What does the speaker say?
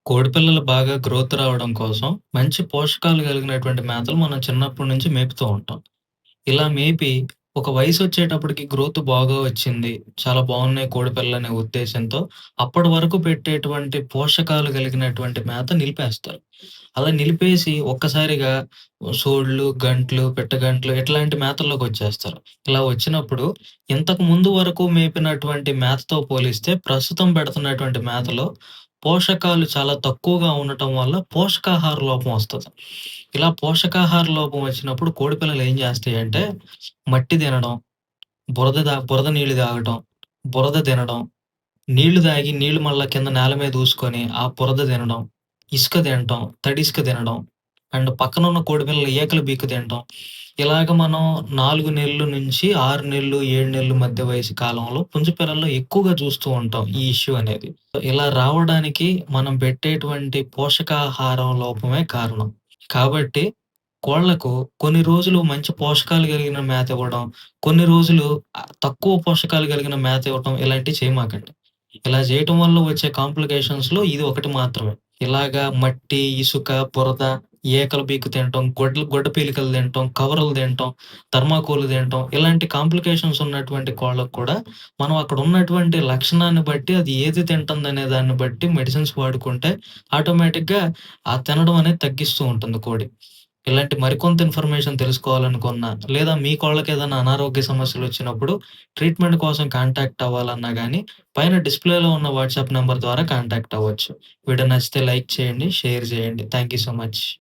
కోడిపిల్లలు బాగా గ్రోత్ రావడం కోసం మంచి పోషకాలు కలిగినటువంటి మేతలు మనం చిన్నప్పటి నుంచి మేపుతూ ఉంటాం. ఇలా మేపి ఒక వయసొచ్చేటప్పటికి గ్రోత్ బాగా వచ్చింది. చాలా బాగున్నాయి కోడిపిల్లలనే ఉద్దేశ్యంతో అప్పటి వరకు పెట్టేటువంటి పోషకాలు కలిగినటువంటి మేత నిలిపేస్తారు. అలా నిలిపేసి ఒక్కసారిగా సోళ్ళు, గంట్లు, పిట్టగంట్లు ఇట్లాంటి మేతల్లోకొచ్చేస్తారు. ఇలా వచ్చినప్పుడు ఇంతకు ముందు వరకు మేపినటువంటి మేతతో పోలిస్తే ప్రస్తుతం పెడుతున్నటువంటి మేతలో పోషకాలు చాలా తక్కువగా ఉండటం వల్ల పోషకాహార లోపం వస్తది. ఇలా పోషకాహార లోపం వచ్చినప్పుడు కోడిపిల్లలు ఏం చేస్తాయంటే మట్టి తినడం, బురద నీళ్లు తాగటం, బురద తినడం, నీళ్లు తాగి నీళ్లు మళ్ళా కింద నేల మీద ఊసుకొని ఆ బురద తినడం, ఇసుక తినటం, తడి ఇసుక తినడం, అండ్ పక్కనున్న కోడిపిల్లలు ఈకలు పీక్కు తినటం. ఇలాగ మనం 4 నెలలు నుంచి 6 నెలలు, 7 నెలలు మధ్య వయసు కాలంలో పుంజు పిల్లల్లో ఎక్కువగా చూస్తూ ఉంటాం ఈ ఇష్యూ అనేది. ఇలా రావడానికి మనం పెట్టేటువంటి పోషకాహారం లోపమే కారణం. కాబట్టి కోళ్ళకు కొన్ని రోజులు మంచి పోషకాలు కలిగిన మేత ఇవ్వడం, కొన్ని రోజులు తక్కువ పోషకాలు కలిగిన మేత ఇవ్వటం ఇలాంటివి చేయమాకండి. ఇలా చేయటం వల్ల వచ్చే కాంప్లికేషన్స్‌లో ఇది ఒకటి మాత్రమే. ఇలాగా మట్టి, ఇసుక, బురద, ఈకలు పీక్కు తినటం, గొడ్డ పేలికలు తినటం, కవరలు తినటం, థర్మాకోల్‌లు తినటం ఇలాంటి కాంప్లికేషన్స్ ఉన్నటువంటి కోళ్ళకు కూడా మనం అక్కడ ఉన్నటువంటి లక్షణాన్ని బట్టి అది ఏది తింటుందనే దాన్ని బట్టి మెడిసిన్స్ వాడుకుంటే ఆటోమేటిక్‌గా ఆ తినడం అనేది తగ్గిస్తూ ఉంటుంది కోడి. ఇలాంటి మరికొంత ఇన్ఫర్మేషన్ తెలుసుకోవాలనుకున్నా, లేదా మీ కోళ్ళకేదైనా అనారోగ్య సమస్యలొచ్చినప్పుడు ట్రీట్‌మెంట్ కోసం కాంటాక్ట్ అవ్వాలన్నా గానీ, పైన డిస్‌ప్లేలో ఉన్న వాట్సాప్ నంబర్ ద్వారా కాంటాక్ట్ అవ్వచ్చు. వీడియో నచ్చితే లైక్ చేయండి, షేర్ చేయండి. Thank you so much.